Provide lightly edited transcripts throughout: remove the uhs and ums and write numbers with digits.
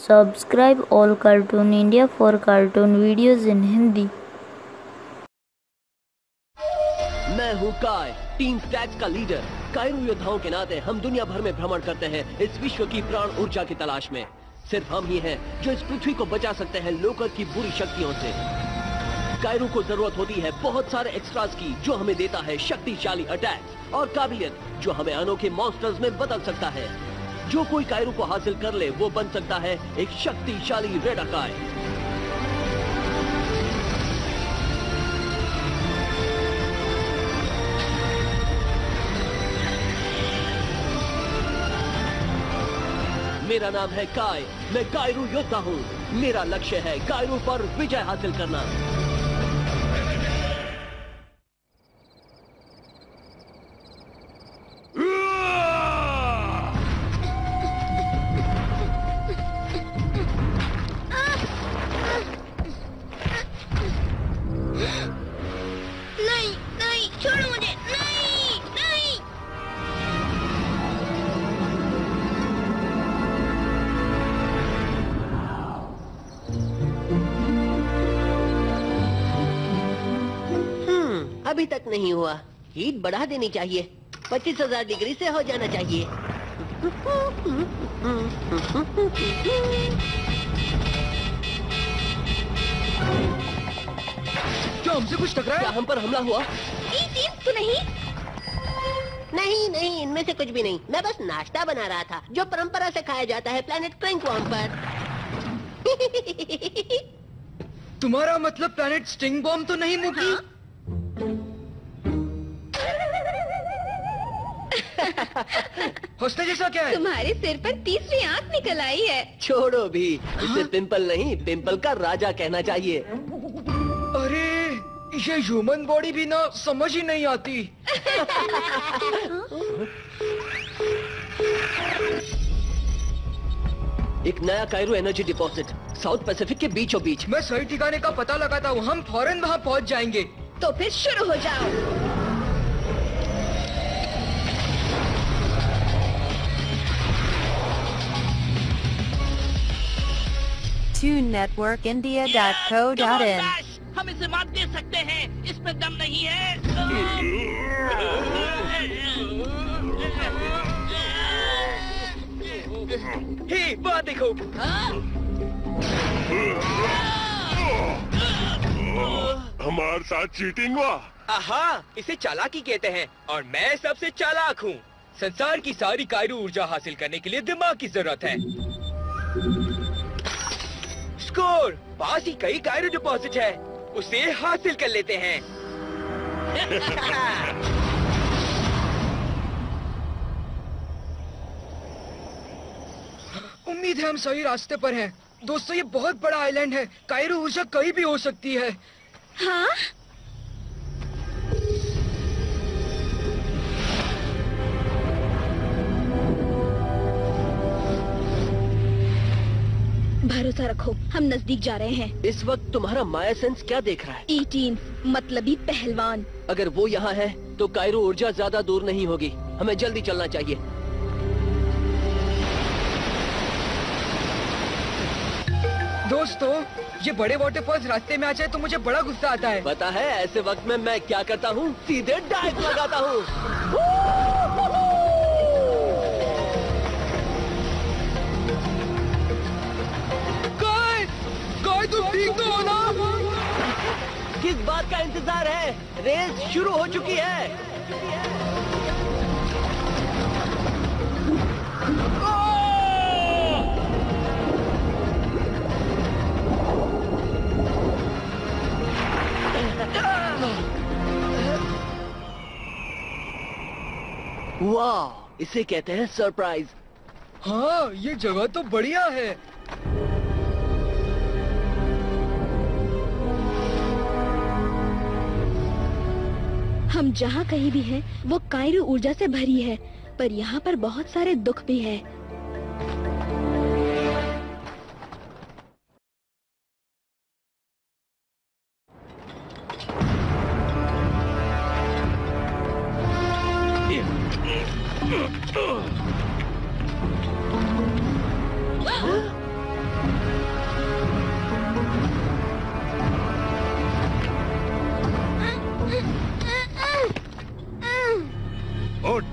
Subscribe all Cartoon India for cartoon videos in Hindi. मैं हूँ काय, टीम स्टैक्स का लीडर। कायरू योद्धाओं के नाते हम दुनिया भर में भ्रमण करते हैं इस विश्व की प्राण ऊर्जा की तलाश में। सिर्फ हम ही हैं जो इस पृथ्वी को बचा सकते हैं लोकर की बुरी शक्तियों से। कायरू को जरूरत होती है बहुत सारे एक्स्ट्रास की, जो हमें देता है शक्तिशाली अटैक्स और काबिलियत जो हमें अनोखे मॉन्स्टर्स में बदल सकता है। जो कोई कायरू को हासिल कर ले वो बन सकता है एक शक्तिशाली रेडाकाय। मेरा नाम है काय, मैं कायरू योद्धा हूँ। मेरा लक्ष्य है कायरू पर विजय हासिल करना। नहीं नहीं, छोड़ो मुझे, नहीं नहीं। अभी तक नहीं हुआ। हीट बढ़ा देनी चाहिए। 25,000 डिग्री से हो जाना चाहिए। क्या हमसे कुछ टकराया? क्या हम पर हमला हुआ? तो नहीं। नहीं नहीं, इनमें से कुछ भी नहीं। मैं बस नाश्ता बना रहा था जो परंपरा से खाया जाता है प्लेनेट क्रिंकवॉर्म पर। तुम्हारा मतलब प्लैनेट स्टिंग बॉम्ब तो नहीं मुकी? हाँ? हौसले जैसा क्या है? तुम्हारे सिर पर तीसरी आंख निकल आई है। छोड़ो भी, इसे पिंपल नहीं, पिंपल का राजा कहना चाहिए। अरे ये ह्यूमन बॉडी भी ना समझ ही नहीं आती। एक नया कायरू एनर्जी डिपॉजिट साउथ पैसिफिक के बीचों बीच। मैं सही ठिकाने का पता लगाता हूँ, हम फौरन वहाँ पहुँच जाएंगे। तो फिर शुरू हो जाओ। TuneNetworkIndia.co.in हम इसे मात दे सकते हैं, इसमें दम नहीं है। हे, वहाँ देखो। हमारे साथ चीटिंग हुआ। आहा, इसे चालाकी कहते हैं और मैं सबसे चालाक हूँ। संसार की सारी कायरू ऊर्जा हासिल करने के लिए दिमाग की जरूरत है। स्कोर! पास ही कई कायरू डिपॉजिट है, उसे हासिल कर लेते हैं। उम्मीद है हम सही रास्ते पर हैं। दोस्तों, ये बहुत बड़ा आइलैंड है, कायरू ऊर्जा कहीं भी हो सकती है। हाँ? भरोसा रखो, हम नजदीक जा रहे हैं। इस वक्त तुम्हारा माया सेंस क्या देख रहा है? 18 मतलबी पहलवान। अगर वो यहाँ है तो कायरू ऊर्जा ज्यादा दूर नहीं होगी। हमें जल्दी चलना चाहिए। दोस्तों, ये बड़े वाटरफॉल्स रास्ते में आ जाए तो मुझे बड़ा गुस्सा आता है। पता है ऐसे वक्त में मैं क्या करता हूँ? सीधे डाइव लगाता हूँ। काय, तुम ठीक तो हो ना? किस बात का इंतजार है? रेस शुरू हो चुकी है। वाह, इसे कहते हैं सरप्राइज। हाँ, ये जगह तो बढ़िया है। हम जहाँ कहीं भी हैं, वो कायरू ऊर्जा से भरी है, पर यहाँ पर बहुत सारे दुख भी है।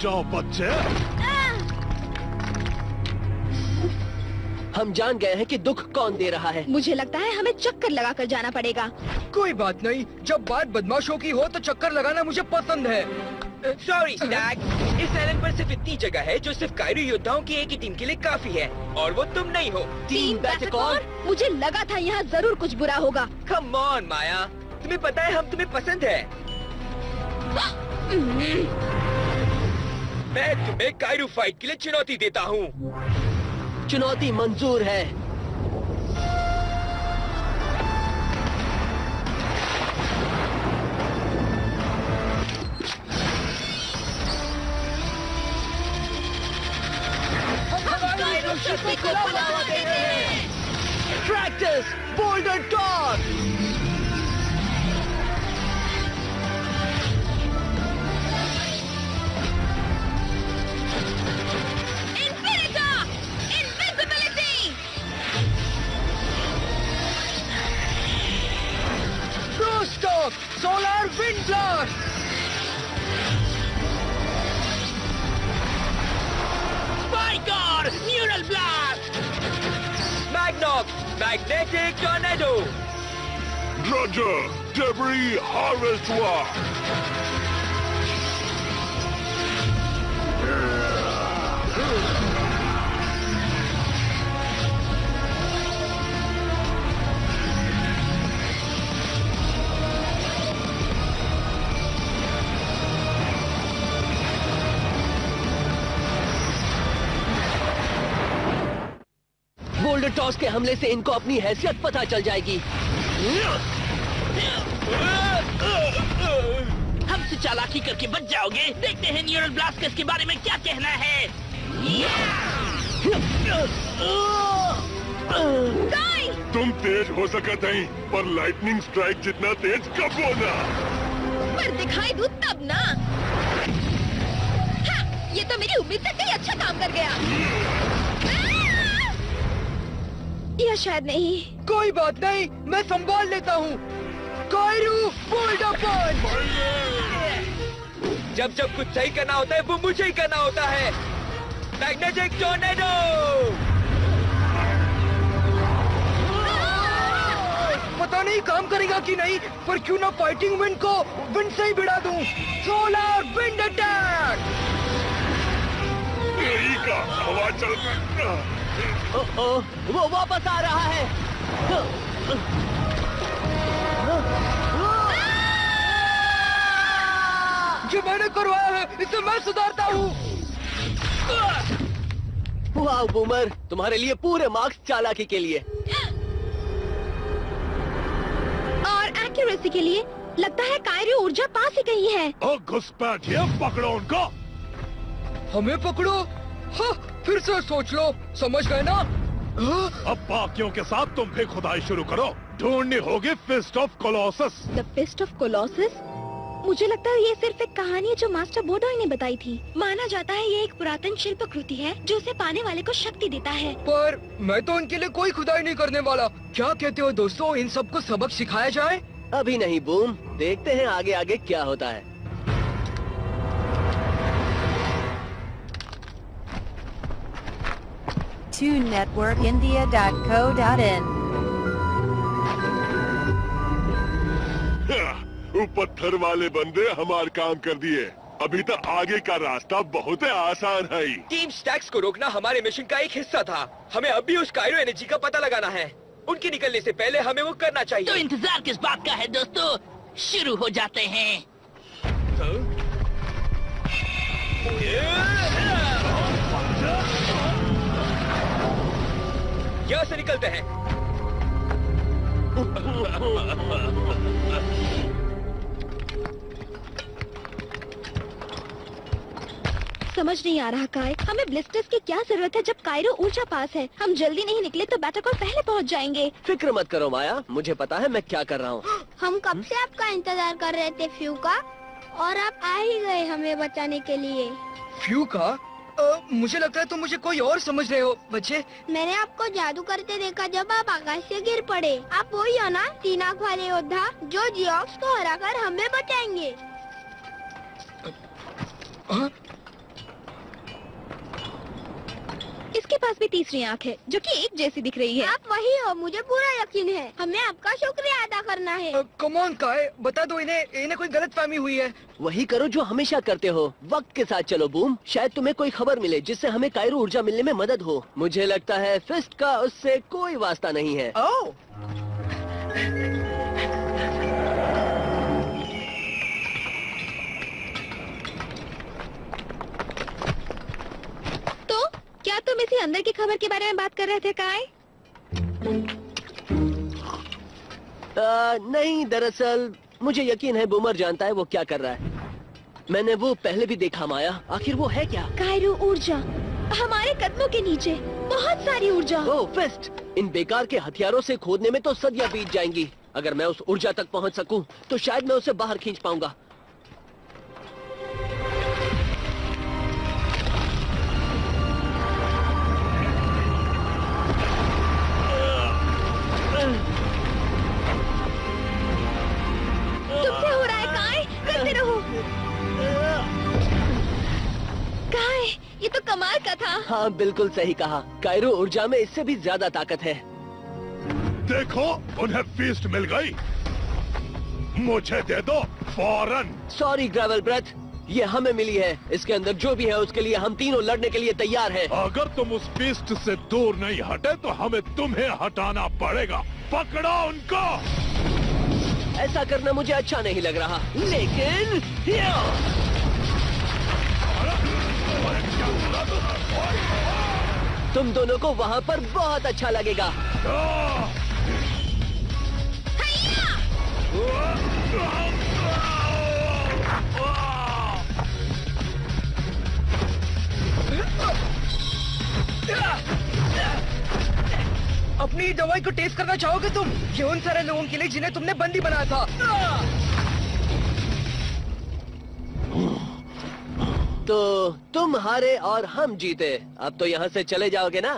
जाओ बच्चे। हम जान गए हैं कि दुख कौन दे रहा है। मुझे लगता है हमें चक्कर लगाकर जाना पड़ेगा। कोई बात नहीं, जब बात बदमाशों की हो तो चक्कर लगाना मुझे पसंद है। सॉरी स्टैग, इस आइलैंड पर सिर्फ इतनी जगह है जो सिर्फ कायरो योद्धाओं की एक ही टीम के लिए काफी है, और वो तुम नहीं हो। टीम बैटकॉन। मुझे लगा था यहाँ जरूर कुछ बुरा होगा। कम ऑन माया, तुम्हें पता है हम तुम्हें पसंद है। मैं तुम्हें कायरो फाइट के लिए चुनौती देता हूँ। चुनौती मंजूर है। Tractors boulder torque. Solar wind blast. Spiker neural blast. मैग्नॉक magnetic tornado. Roger debris harvest war. Boulder toss के हमले से इनको अपनी हैसियत पता चल जाएगी। हमसे चालाकी करके बच जाओगे। देखते हैं न्यूरल ब्लास्ट का इसके बारे में क्या कहना है। तुम तेज हो सकत नहीं, पर लाइटनिंग स्ट्राइक जितना तेज कब होना। पर दिखाई दूं तब ना। हाँ, ये तो मेरी उम्मीद से कहीं अच्छा काम कर गया। या शायद नहीं। कोई बात नहीं, मैं संभाल लेता हूँ। कायरो बोल्डर पंच। जब जब कुछ सही करना होता है वो मुझे ही करना होता है। Magnetic tornado. पता नहीं काम करेगा कि नहीं, पर क्यों ना फाइटिंग विंड को विंड से ही भिड़ा दूं। Solar wind attack. यही का हवा चल। वो वापस आ रहा है। जो मैंने करवाया है इसे मैं सुधारता हूँ। वाह बूमर, तुम्हारे लिए पूरे मार्क्स चालाकी के लिए। और एक्यूरेसी के लिए। लगता है कायरो ऊर्जा पास ही कहीं है। ओ घुसपैठिए, पकड़ो उनको। हमें पकड़ो? हाँ, फिर से सोच लो, समझ गए ना? अब बाकियों के साथ तुम भी खुदाई शुरू करो। ढूंढनी होगी fist of colossus. The fist of colossus? मुझे लगता है ये सिर्फ एक कहानी है जो मास्टर बोडोई ने बताई थी। माना जाता है ये एक पुरातन शिल्प कृति है जो उसे पाने वाले को शक्ति देता है। पर मैं तो उनके लिए कोई खुदाई नहीं करने वाला। क्या कहते हो दोस्तों, इन सबको सबक सिखाया जाए? अभी नहीं बूम, देखते हैं आगे आगे क्या होता है। TuneNetworkIndia.co.in वो पत्थर वाले बंदे हमार काम कर दिए। अभी तो आगे का रास्ता बहुत आसान है। टीम स्टैक्स को रोकना हमारे मिशन का एक हिस्सा था। हमें अब भी उस कायरो एनर्जी का पता लगाना है। उनके निकलने से पहले हमें वो करना चाहिए। तो इंतजार किस बात का है दोस्तों, शुरू हो जाते हैं। यहाँ से निकलते हैं। समझ नहीं आ रहा काय, हमें ब्लिस्टर्स की क्या जरूरत है जब कायरो ऊर्जा पास है। हम जल्दी नहीं निकले तो बैटरकॉन पहले पहुंच जाएंगे। फिक्र मत करो माया, मुझे पता है मैं क्या कर रहा हूँ। हम कब से आपका इंतजार कर रहे थे फ्यू का, और आप आ ही गए हमें बचाने के लिए। फ्यू का? मुझे लगता है तुम मुझे कोई और समझ रहे हो बच्चे। मैंने आपको जादू करते देखा जब आप आकाश से गिर पड़े। आप वही हो ना, 3 आंख वाले योद्धा जो जियोक्स को हराकर हमें बचाएंगे। उसके पास भी तीसरी आंख है जो कि एक जैसी दिख रही है। आप वही हो, मुझे पूरा यकीन है। हमें आपका शुक्रिया अदा करना है। कम ऑन काय, बता दो इन्हें कोई गलतफहमी हुई है। वही करो जो हमेशा करते हो, वक्त के साथ चलो बूम। शायद तुम्हें कोई खबर मिले जिससे हमें कायरो ऊर्जा मिलने में मदद हो। मुझे लगता है फिस्ट का उससे कोई वास्ता नहीं है। ओह, तो क्या तुम इसी अंदर की खबर के बारे में बात कर रहे थे काय? नहीं, दरअसल मुझे यकीन है बूमर जानता है वो क्या कर रहा है। मैंने वो पहले भी देखा माया। आखिर वो है क्या? कायरो ऊर्जा, हमारे कदमों के नीचे बहुत सारी ऊर्जा। ओह फिस्ट, इन बेकार के हथियारों से खोदने में तो सदियां बीत जाएंगी। अगर मैं उस ऊर्जा तक पहुंच सकूं, तो शायद मैं उसे बाहर खींच पाऊंगा। तुमसे हो रहा है काय, करते रहो। काय, ये तो कमाल का था। हाँ बिल्कुल सही कहा। कायरो ऊर्जा में इससे भी ज्यादा ताकत है। देखो, उन्हें फीस्ट मिल गई। मुझे दे दो फौरन। सॉरी ग्रेवल ब्रेथ, ये हमें मिली है। इसके अंदर जो भी है उसके लिए हम तीनों लड़ने के लिए तैयार हैं। अगर तुम उस फीस्ट से दूर नहीं हटे तो हमें तुम्हें हटाना पड़ेगा। पकड़ो उनको। ऐसा करना मुझे अच्छा नहीं लग रहा, लेकिन तुम दोनों को वहाँ पर बहुत अच्छा लगेगा। अपनी दवाई को टेस्ट करना चाहोगे तुम? ये उन सारे लोगों के लिए जिन्हें तुमने बंदी बनाया था। तो तुम हारे और हम जीते। अब तो यहाँ से चले जाओगे ना?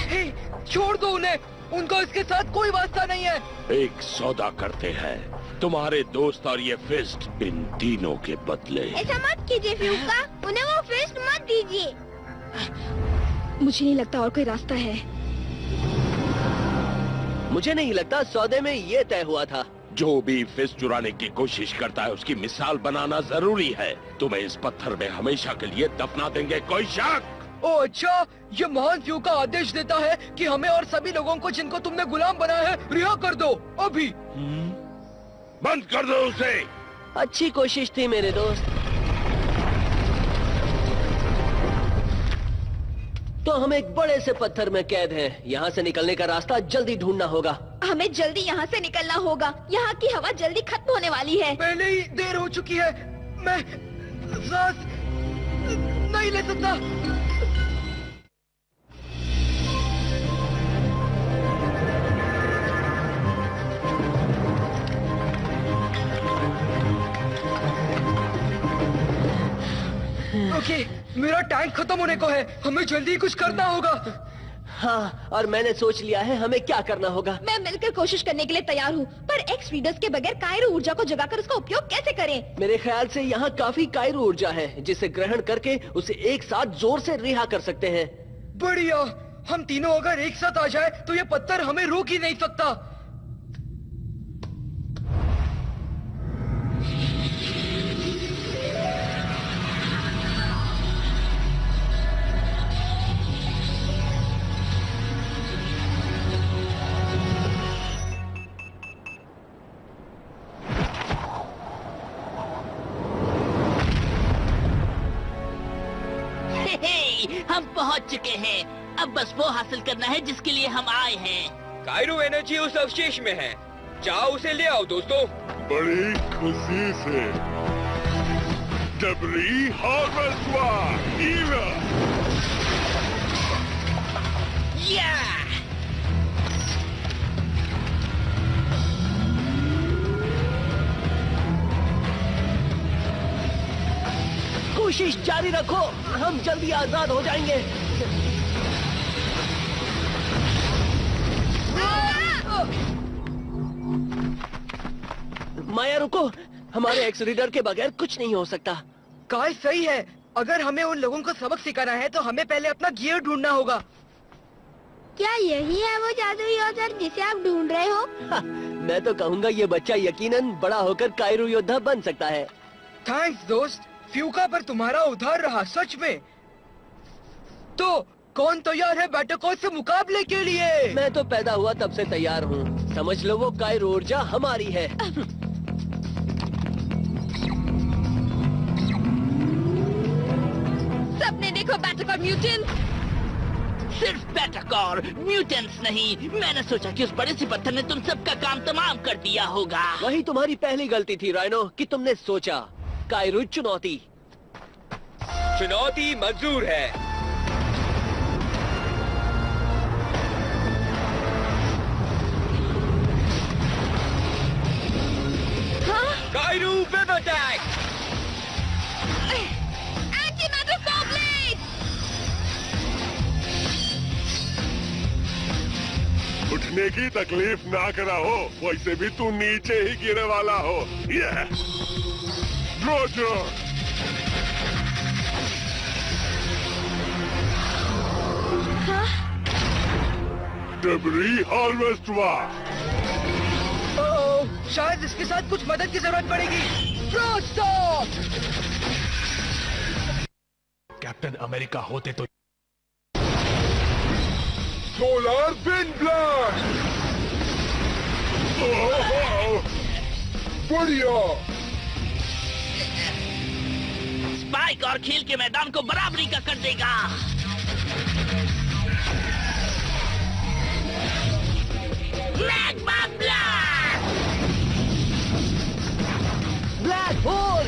हे, छोड़ दो उन्हें। उनको इसके साथ कोई वास्ता नहीं है। एक सौदा करते हैं, तुम्हारे दोस्त और ये फिस्ट, इन तीनों के बदले। ऐसा मत कीजिए फ्यूका, उन्हें वो फिस्ट मत दीजिए। मुझे नहीं लगता और कोई रास्ता है। मुझे नहीं लगता सौदे में ये तय हुआ था। जो भी फिस्ट चुराने की कोशिश करता है उसकी मिसाल बनाना जरूरी है। तुम्हें इस पत्थर में हमेशा के लिए दफना देंगे, कोई शक? ओह अच्छा, ये महान फ्यू का आदेश देता है कि हमें और सभी लोगों को जिनको तुमने गुलाम बनाया है रिहा कर दो अभी। बंद कर दो उसे। अच्छी कोशिश थी मेरे दोस्त। तो हम एक बड़े से पत्थर में कैद हैं। यहाँ से निकलने का रास्ता जल्दी ढूंढना होगा। हमें जल्दी यहाँ से निकलना होगा। यहाँ की हवा जल्दी खत्म होने वाली है। पहले ही देर हो चुकी है। मैं सांस नहीं ले सकता। ओके, मेरा टैंक खत्म होने को है। हमें जल्दी कुछ करना होगा। हाँ, और मैंने सोच लिया है हमें क्या करना होगा। मैं मिलकर कोशिश करने के लिए तैयार हूँ, पर एक्स रीडर्स के बगैर कायरो ऊर्जा को जगाकर उसका उपयोग कैसे करें? मेरे ख्याल से यहाँ काफी कायरो ऊर्जा है जिसे ग्रहण करके उसे एक साथ जोर से रिहा कर सकते हैं। बढ़िया, हम तीनों अगर एक साथ आ जाए तो ये पत्थर हमें रोक ही नहीं सकता। हम पहुंच चुके हैं। अब बस वो हासिल करना है जिसके लिए हम आए हैं। कायरो एनर्जी उस अवशेष में है। जाओ उसे ले आओ दोस्तों। बड़ी खुशी से। डबरी हार्वेस्टवा ईवा। या! कोशिश जारी रखो, हम जल्दी आजाद हो जाएंगे। माया रुको, हमारे एक्स रीडर के बगैर कुछ नहीं हो सकता। काय सही है। अगर हमें उन लोगों को सबक सिखाना है तो हमें पहले अपना गियर ढूंढना होगा। क्या यही है वो जादुई औजार जिसे आप ढूंढ रहे हो? मैं तो कहूँगा ये बच्चा यकीनन बड़ा होकर कायरू योद्धा बन सकता है। थैंक्स दोस्त, फ्यूका पर तुम्हारा उधार रहा सच में। तो कौन तैयार है बैटरकॉल से मुकाबले के लिए? मैं तो पैदा हुआ तब से तैयार हूँ। समझ लो वो कायरू ऊर्जा हमारी है। सबने देखो बैटरकॉल म्यूटेंट। सिर्फ बैटरकॉर, म्यूटेंट्स नहीं। मैंने सोचा कि उस बड़े से पत्थर ने तुम सबका काम तमाम कर दिया होगा। वही तुम्हारी पहली गलती थी राइनो कि तुमने सोचा। कायरू चुनौती मंजूर है। कायरू web attack. Anti matter for blade. उठने की तकलीफ ना करा हो, वैसे भी तू नीचे ही गिरने वाला हो। रोजर डेब्री हार्वेस्ट हुआ। शायद इसके साथ कुछ मदद की जरूरत पड़ेगी। कैप्टन अमेरिका होते तो सोलर विंड ब्लास्ट। बढ़िया। स्पाइक और खेल के मैदान को बराबरी का कर देगा। Magma blast. Black hole.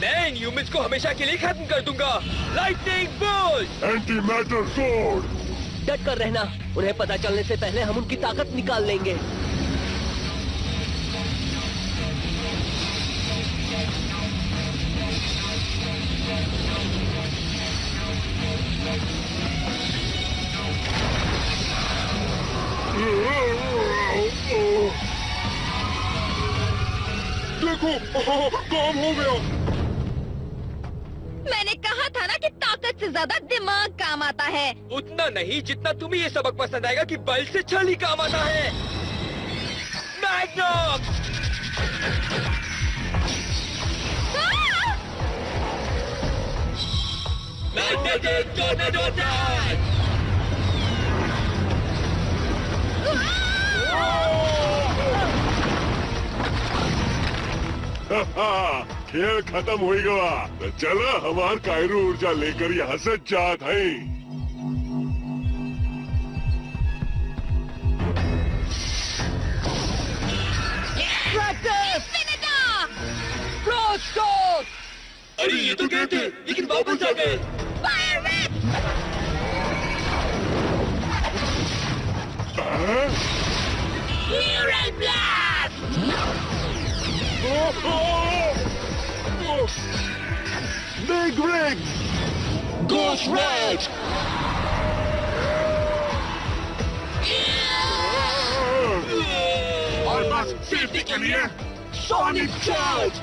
मैं इन ह्यूमंस को हमेशा के लिए खत्म कर दूंगा। Lightning bolt. Anti matter sword. डट कर रहना, उन्हें पता चलने से पहले हम उनकी ताकत निकाल लेंगे। देखो, काम हो गया। मैंने कहा था ना कि ताकत से ज्यादा दिमाग काम आता है। उतना नहीं जितना तुम्हें ये सबक पसंद आएगा कि बल से छल ही काम आता है। मैग्नम। Magnetic tornado attack. खेल खत्म हो गया। तो चलो हमार कायरू ऊर्जा लेकर यहाँ से जात है। अरे ये तो गए थे लेकिन वापस आ गए। Neural blast. Big Rig! Ghost Rage! और बस सेफ्टी के लिए Sonic Charge!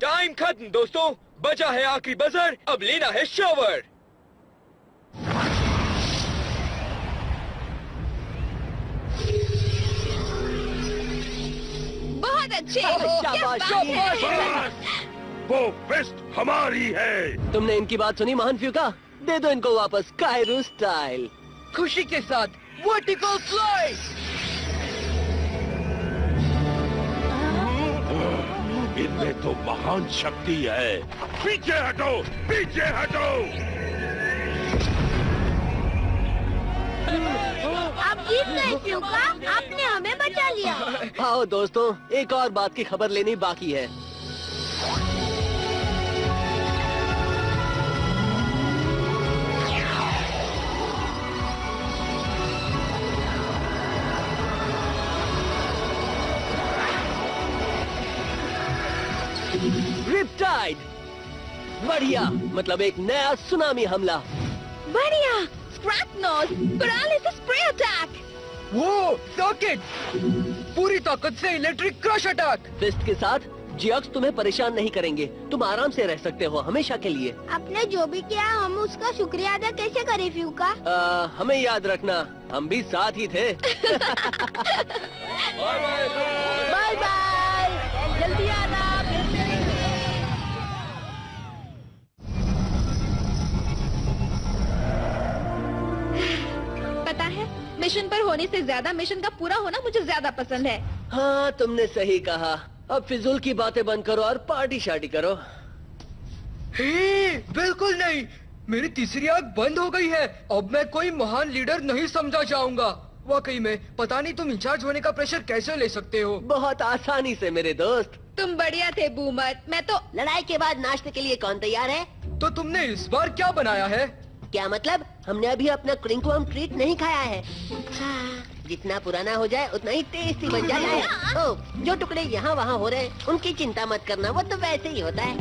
टाइम खत्म दोस्तों, बचा है आखिरी बजर। अब लेना है शॉवर। बहुत अच्छे। शाबाश, शाबाश। वो फिस्ट हमारी है। तुमने इनकी बात सुनी महान फ्यूका? दे दो इनको वापस कायरू स्टाइल। खुशी के साथ वर्टिकल स्लाइस। इनमें तो महान शक्ति है। पीछे हटो, पीछे हटो। आप जीत गए फ्यूका, आपने हमें बचा लिया। आओ दोस्तों, एक और बात की खबर लेनी बाकी है। रिपटाइड। बढ़िया, मतलब एक नया सुनामी हमला। बढ़िया, स्क्रैटनोस, पैरालिसिस स्प्रे अटैक। वो सॉकेट, पूरी ताकत से इलेक्ट्रिक क्रश अटैक। फिस्ट के साथ जियोक्स तुम्हें परेशान नहीं करेंगे, तुम आराम से रह सकते हो हमेशा के लिए। आपने जो भी किया हम उसका शुक्रिया अदा कैसे करें फ्यूका? हमें याद रखना, हम भी साथ ही थे। बाय बाय, जल्दी आना। पता है, मिशन पर होने से ज्यादा मिशन का पूरा होना मुझे ज्यादा पसंद है। हाँ तुमने सही कहा। अब फिजूल की बातें बंद करो और पार्टी शार्टी करो। हे, बिल्कुल नहीं। मेरी तीसरी आंख बंद हो गई है। अब मैं कोई महान लीडर नहीं समझा जाऊंगा। वाकई में पता नहीं तुम इंचार्ज होने का प्रेशर कैसे ले सकते हो। बहुत आसानी से मेरे दोस्त। तुम बढ़िया थे बूमर। मैं तो लड़ाई के बाद नाश्ते के लिए कौन तैयार है? तो तुमने इस बार क्या बनाया है? क्या मतलब? हमने अभी अपना क्रिंकवाम ट्रीट नहीं खाया है। हाँ, जितना पुराना हो जाए उतना ही टेस्टी बन जाता है। ओ, जो टुकड़े यहाँ वहाँ हो रहे हैं उनकी चिंता मत करना, वो तो वैसे ही होता है।